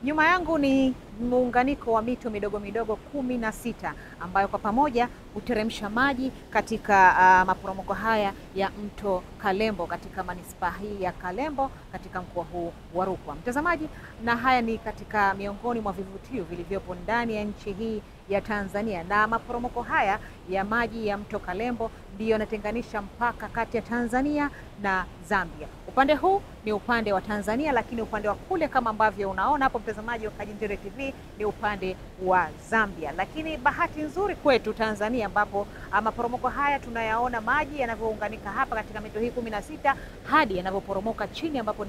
Nyuma yangu ni muunganiko wa mito midogo midogo 16 ambayo kwa pamoja huteremsha maji katika maporomoko haya ya mto Kalembo katika manispaa hii ya Kalembo katika mkoa huu wa Rukwa. Mtazamaji, na haya ni katika miongoni mwa vivutio vilivyopo ndani ya nchi hii ya Tanzania, na maporomoko haya ya maji ya mto Kalembo ndiyo yanatenganisha mpaka kati ya Tanzania na Zambia. Upande huu ni upande wa Tanzania, lakini upande wa kule kama ambavyo unaona hapo mtazamaji wa Kajinjere TV ni upande wa Zambia. Lakini bahati nzuri kwetu Tanzania ambapo maporomoko haya tunayaona maji yanavyounganika hapa katika mito hii 16 hadi yanavyoporomoka chini ambapo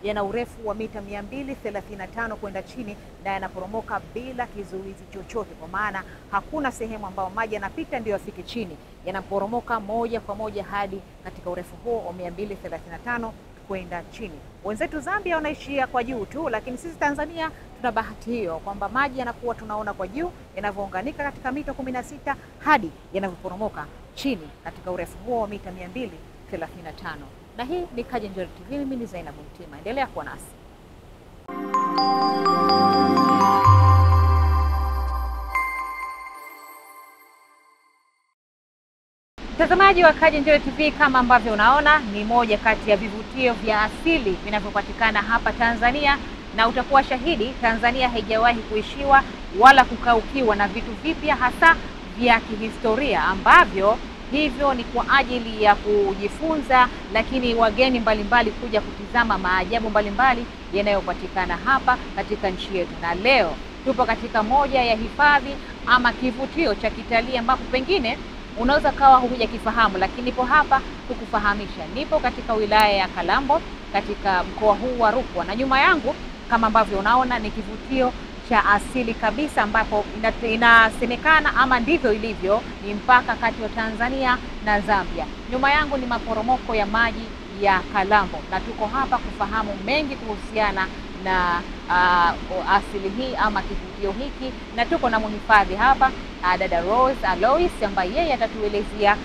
yana urefu wa mita 235 kwenda chini, na yanaporomoka bila kizuizi chochote, kwa maana hakuna sehemu ambayo maji yanapita ndio yafike chini. Yanaporomoka moja kwa moja hadi katika urefu huo wa 235 kwenda chini. Wenzetu Zambia wanaishia kwa juu tu, lakini sisi Tanzania tuna bahati hiyo kwamba maji yanakuwa tunaona kwa juu yanavyounganika katika mito 16 hadi yanavyoporomoka chini katika urefu huo wa mita 235. Na hii ni Kajinjere TV, mimi ni Zainabu Mtima. Endelea kuwa nasi. Mtazamaji wa Kajinjere TV, kama ambavyo unaona ni moja kati ya vivutio vya asili vinavyopatikana hapa Tanzania, na utakuwa shahidi Tanzania haijawahi kuishiwa wala kukaukiwa na vitu vipya hasa vya kihistoria ambavyo hivyo ni kwa ajili ya kujifunza, lakini wageni mbalimbali kuja kutizama maajabu mbalimbali yanayopatikana hapa katika nchi yetu. Na leo tupo katika moja ya hifadhi ama kivutio cha kitalii ambapo pengine unaweza kawa hujakifahamu, lakini nipo hapa kukufahamisha. Nipo katika wilaya ya Kalambo katika mkoa huu wa Rukwa, na nyuma yangu kama ambavyo unaona ni kivutio cha asili kabisa ambapo inasemekana ama ndivyo ilivyo ni mpaka kati ya Tanzania na Zambia. Nyuma yangu ni maporomoko ya maji ya Kalambo, na tuko hapa kufahamu mengi kuhusiana na asili hii ama kivutio hiki, na tuko na mhifadhi hapa dada Rose Alois ambaye yeye atatuelezea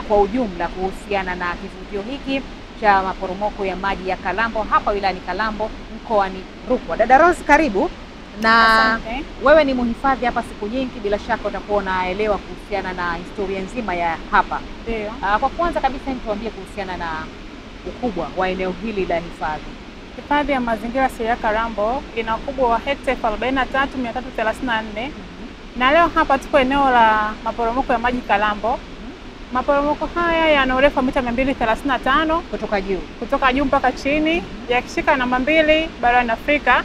kwa ujumla kuhusiana na kivutio hiki cha maporomoko ya maji ya Kalambo hapa wilayani Kalambo mkoani Rukwa. Dada Rose, karibu. Na asante. Wewe ni mhifadhi hapa siku nyingi, bila shaka utakuwa unaelewa kuhusiana na historia nzima ya hapa. Ndio. Kwa kwanza kabisa tuambie kuhusiana na ukubwa wa eneo hili la hifadhi. Hifadhi ya mazingira asilia ya Kalambo ina ukubwa wa hekta 43,334. Na leo hapa tuko eneo la maporomoko ya maji Kalambo. Maporomoko haya yana urefu wa mita 235 kutoka juu mpaka chini, yakishika namba 2 barani Afrika,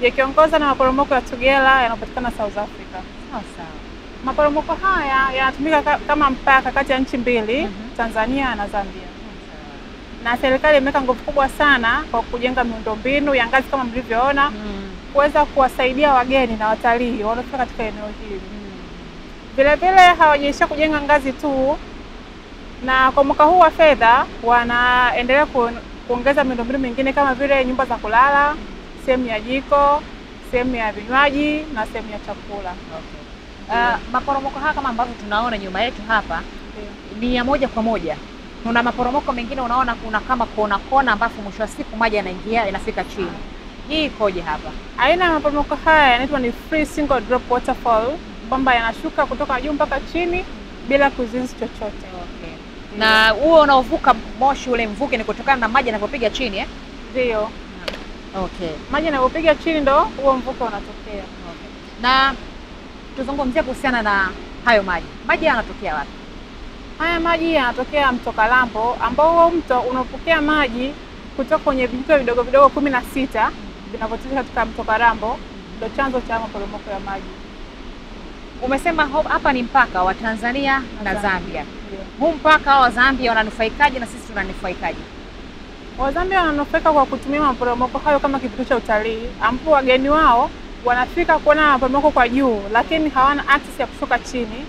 yakiongoza na maporomoko ya Tugela yanayopatikana South Africa. Sawa. Maporomoko haya yanatumika kama mpaka kati ya nchi mbili, Tanzania na Zambia. Na serikali imeweka nguvu kubwa sana kwa kujenga miundombinu ya ngazi kama mlivyoona, kuweza kuwasaidia wageni na watalii wanaofika katika eneo hili. Vile vile hawajaishia kujenga ngazi tu, na kwa mwaka huu wa fedha wanaendelea kuongeza miundombinu mingine kama vile nyumba za kulala, sehemu ya jiko, sehemu ya vinywaji na sehemu ya chakula. Maporomoko haya kama ambavyo tunaona nyuma yetu hapa ni ya moja kwa moja. Kuna maporomoko mengine unaona kuna kama kona ambapo mwisho wa siku maji yanaingia yanafika chini. Hii ikoje hapa? Aina ya maporomoko haya yanaitwa ni free single drop waterfall, kwamba yanashuka kutoka juu mpaka chini bila kuzuizi chochote. Na huo unaovuka moshi ule mvuke ni kutokana na maji yanapopiga chini Ndio. Okay. Maji yanapopiga chini ndo huo mvuke unatokea. Okay. Na tuzungumzie kuhusiana na hayo maji. Maji yanatokea wapi? Haya maji yanatokea mto Kalambo, ambao huo mto unapokea maji kutoka kwenye vijito vidogo vidogo 16 vinavyotoka katika mto Kalambo, ndio chanzo cha maporomoko ya maji. Umesema hapa ni mpaka wa Tanzania na Zambia. Huu mpaka wa Zambia wananufaikaje na sisi tunanufaikaje? Wa Zambia wananufaika kwa kutumia maporomoko hayo kama kivutio cha utalii, ambapo wageni wao wanafika kuona maporomoko kwa juu, lakini hawana access ya kushuka chini.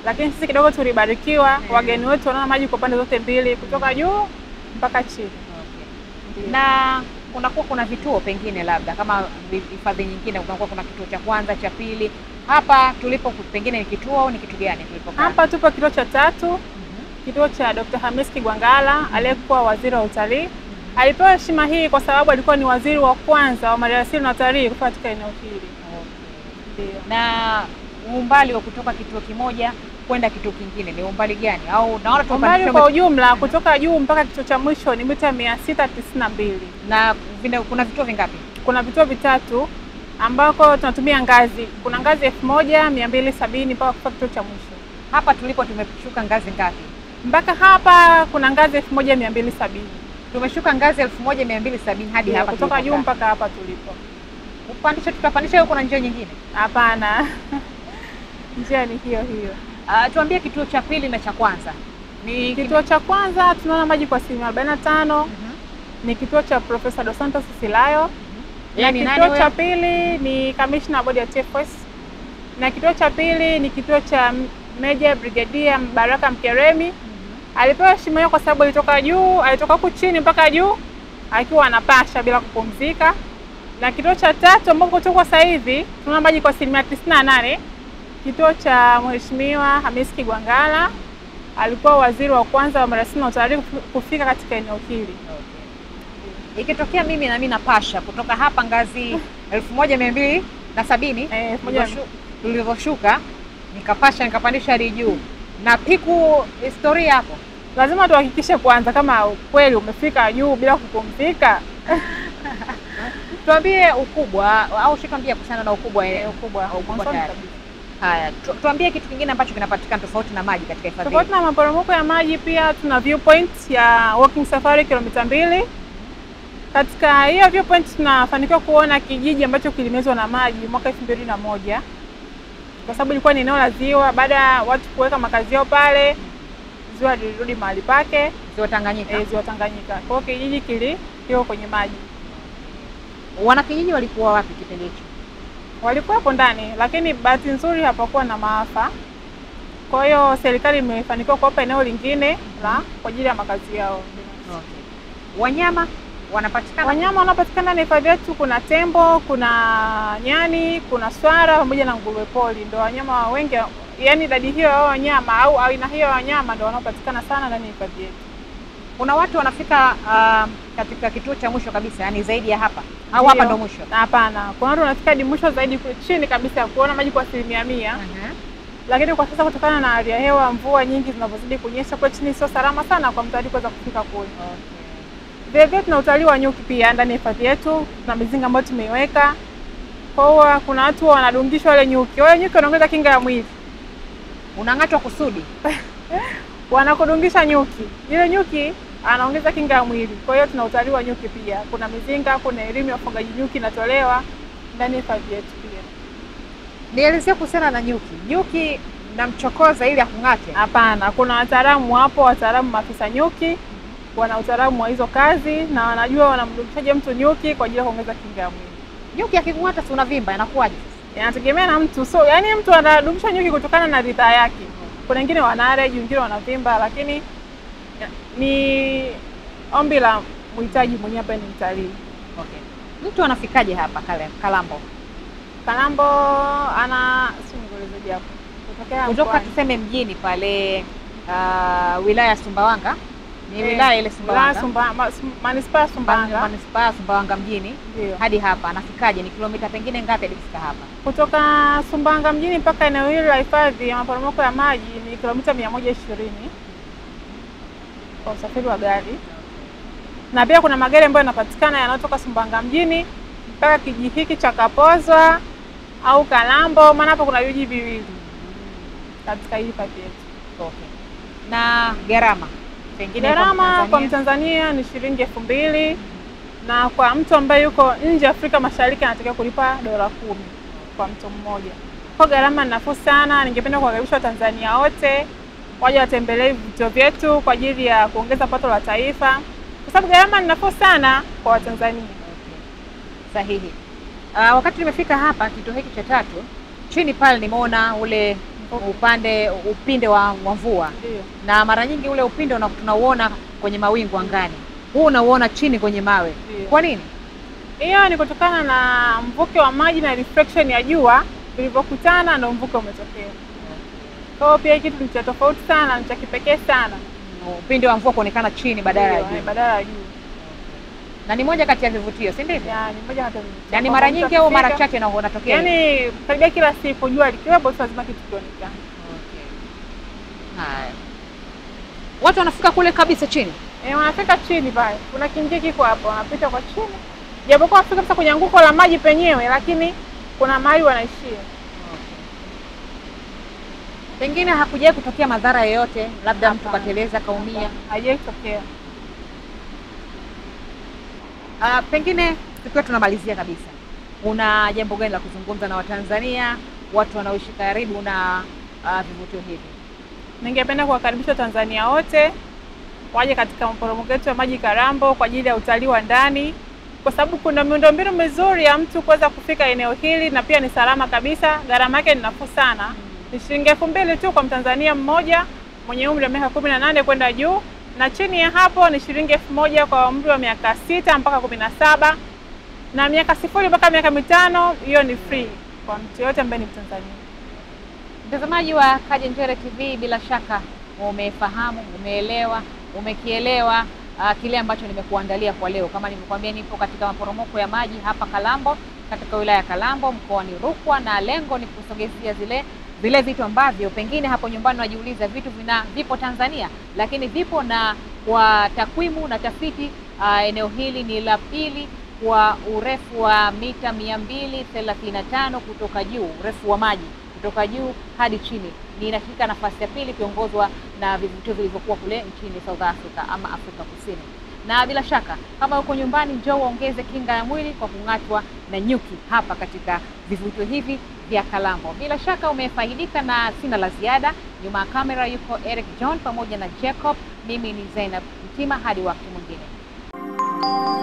Lakini sisi kidogo tulibarikiwa, wageni wetu wanaona maji kwa pande zote mbili, kutoka juu mpaka chini. Okay. Na kuna vituo pengine labda kama hifadhi nyingine kuna kituo cha kwanza, cha pili. Hapa tulipo pengine ni kituo au ni kitu gani tulipokaa? Hapa tupo kituo cha 3, kituo cha Dr. Hamis Kigwangalla aliyekuwa waziri wa utalii. Alipewa heshima hii kwa sababu alikuwa ni waziri wa kwanza wa maliasili na utalii kufika katika eneo hili. Ndio. Na umbali wa kutoka kituo kimoja kwenda kituo kingine ni umbali gani? Au naona umbali kwa ujumla kutoka juu mpaka kituo cha mwisho ni mita 692. Na kuna vituo vingapi? Kuna vituo 3 ambako tunatumia ngazi. Kuna ngazi 1270 mpaka kufika kituo cha mwisho. Hapa tulipo tumeshuka ngazi ngapi? Mpaka hapa kuna ngazi 1270. Tumeshuka ngazi 1270 hadi hapa kutoka juu mpaka hapa tulipo. Tutapandisha huko na njia nyingine? Hapana. Njia ni hiyo hiyo. Tuambie kituo cha pili na cha kwanza. Kituo cha kwanza tunaona maji kwa 45. Ni kituo cha Profesa Dos Santos Silayo. Yaani kituo cha pili ni Commissioner wa bodi ya TFS. Na kituo cha pili ni kituo cha Meja Brigadier Baraka Mkeremi. Alipewa heshima hiyo kwa sababu alitoka huku chini mpaka juu akiwa anapasha bila kupumzika. Na kituo cha 3 ambapo tuko sasa hivi tunaona maji kwa 98. Kituo cha Mheshimiwa Hamis Kigwangalla, alikuwa waziri wa kwanza wa maliasili na utalii kufika katika eneo hili. Okay. Ikitokea mimi napasha kutoka hapa ngazi 1270 tulivyoshuka nikapandisha hadi juu na piku historia hapo, lazima tuhakikishe kwanza kama kweli umefika juu bila kupumzika. Tuambie ukubwa au shikambia kuhusiana na ukubwa tayari. Haya, tuambie kitu kingine ambacho kinapatikana tofauti na maji katika hifadhi. Tofauti na maporomoko ya maji, pia tuna viewpoint ya walking safari kilomita 2. Katika hiyo viewpoint tunafanikiwa kuona kijiji ambacho kilimezwa na maji mwaka 2001. Kwa sababu ilikuwa ni eneo la ziwa, baada ya watu kuweka makazi yao pale, ziwa lilirudi mahali pake, ziwa Tanganyika. Ziwa Tanganyika. Kwa hiyo kijiji kiko kwenye maji. Wanakijiji walikuwa wapi kipindi hicho? Walikuwa hapo ndani, lakini bahati nzuri hapakuwa na maafa. Kwa hiyo serikali imefanikiwa kuwapa eneo lingine kwa ajili ya makazi yao. Okay. Wanyama wanapatikana? Wanyama wanapatikana na hifadhi yetu, kuna tembo, kuna nyani, kuna swara pamoja na nguruwe pori. Ndio wanyama wengi, yani idadi hiyo ya wanyama au aina hiyo ya wanyama ndio wanaopatikana sana ndani ya hifadhi yetu. Kuna watu wanafika katika kituo cha mwisho kabisa, yani zaidi ya hapa au hapa ndo mwisho? Hapana, kuna watu wanafika hadi mwisho zaidi chini kabisa ya kuona maji kwa 100%. Lakini kwa sasa kutokana na hali ya hewa, mvua nyingi zinazozidi kunyesha, kwa chini sio salama sana kwa mtalii kuweza kufika kule. Vile vile tuna utalii wa nyuki pia ndani ya hifadhi yetu, tuna mizinga ambayo tumeiweka. Kwa hiyo kuna watu wanadungishwa wale nyuki. Wale nyuki wanaongeza kinga ya mwili. Unang'atwa kusudi. Wanakudungisha nyuki. Ile nyuki anaongeza kinga ya mwili. Kwa hiyo tuna utalii wa nyuki pia. Kuna mizinga, kuna elimu ya ufugaji nyuki inatolewa ndani ya hifadhi yetu pia. Nielezee kuhusiana na nyuki. Nyuki namchokoza ili akung'ate? Hapana, kuna wataalamu hapo, wataalamu maafisa nyuki. Wana utaalamu wa hizo kazi na wanajua wanamdungishaje mtu nyuki kwa ajili ya kuongeza kinga ya mwili. Nyuki akikung'ata si unavimba, inakuwaje? Inategemea na mtu. So yani mtu anadungisha nyuki kutokana na ridhaa yake. Kuna wengine wanareji, wengine wanavimba, lakini ni ombi la mhitaji mwenyewe ambaye ni mtalii. Okay. Mtu anafikaje hapa Kalambo? Kalambo ngolezaje hapo? Kutoka tuseme mjini pale wilaya ya Sumbawanga. Ni wilaya ile Sumbawanga. Manispaa ya Sumbawanga. Manispaa ya Sumbawanga mjini. Dio. Hadi hapa anafikaje? Ni kilomita pengine ngapi hadi kufika hapa? Kutoka Sumbawanga mjini mpaka eneo hili la hifadhi ya maporomoko ya maji ni kilomita 120. kwa usafiri wa gari. Na pia kuna magari ambayo yanapatikana yanayotoka Sumbawanga mjini mpaka kijiji hiki cha Kapozwa au Kalambo, maana hapo kuna vijiji viwili katika hii park yetu. Okay. Na gharama? Pengine Gharama kwa Mtanzania ni shilingi 2,000 na kwa mtu ambaye yuko nje Afrika Mashariki anatakiwa kulipa $10 kwa mtu mmoja. Kwa gharama ni nafuu sana. Ningependa kuwakaribisha Watanzania wote waje watembelee vituo vyetu kwa ajili ya kuongeza pato la taifa, kwa sababu gharama ni nafuu sana kwa Watanzania. Sahihi. Wakati nimefika hapa kituo hiki cha tatu, chini pale nimeona ule upinde wa mvua. Ndiyo. Na mara nyingi ule upinde tunauona kwenye mawingu angani. Huu unauona chini kwenye mawe. Ndiyo. Kwa nini? Hiyo ni kutokana na mvuke wa maji na reflection ya jua vilivyokutana ndio mvuke umetokea. Kwa hiyo pia kitu ni cha tofauti sana, ni cha kipekee sana. Upinde wa mvua kuonekana chini badala ya juu. Badala ya juu. Na ni moja kati ya vivutio, si ndivyo? Ni moja kati ya vivutio. Na ni mara nyingi au mara chache na unatokea? Yaani karibia kila siku jua likiwepo lazima kitu kionekane. Haya. Watu wanafika kule kabisa chini? Wanafika chini pale. Kuna kinjia kiko hapo, wanapita kwa chini. Japokuwa wafika kabisa kwenye anguko la maji penyewe, lakini kuna mahali wanaishia. Pengine hakujawahi kutokea madhara yoyote, labda mtu kateleza kaumia? Haijawahi kutokea. Pengine tukiwa tunamalizia kabisa, una jambo gani la kuzungumza na Watanzania, watu wanaoishi karibu na vivutio hivi? Ningependa kuwakaribisha Tanzania wote waje katika maporomoko yetu ya maji Kalambo kwa ajili ya utalii wa ndani, kwa sababu kuna miundombinu mizuri ya mtu kuweza kufika eneo hili na pia ni salama kabisa. Gharama yake ni nafuu sana. Ni shilingi 2,000 tu kwa Mtanzania mmoja mwenye umri wa miaka 18 kwenda juu, na chini ya hapo ni shilingi 1,000 kwa umri wa miaka 6 mpaka 17, na miaka 0 mpaka miaka 5 hiyo ni free kwa mtu yote ambaye ni Mtanzania. Mtazamaji wa Kajenjere TV, bila shaka umefahamu, umeelewa, umekielewa kile ambacho nimekuandalia kwa leo. Kama nilivyokuambia, nipo katika maporomoko ya maji hapa Kalambo, katika wilaya ya Kalambo mkoani Rukwa, na lengo ni kusogezea vile vitu ambavyo pengine hapo nyumbani unajiuliza vitu vipo Tanzania, lakini vipo, na kwa takwimu na tafiti eneo hili ni la pili kwa urefu wa mita 235 kutoka juu, urefu wa maji kutoka juu hadi chini. Ni inashika nafasi ya pili kiongozwa na vivutio vilivyokuwa kule nchini South Africa ama Afrika Kusini. Na bila shaka kama uko nyumbani, njoo uongeze kinga ya mwili kwa kung'atwa na nyuki hapa katika vivutio hivi vya Kalambo. Bila shaka umefaidika, na sina la ziada. Nyuma ya kamera yuko Eric John pamoja na Jacob. Mimi ni Zainab Mtima, hadi wakati mwingine.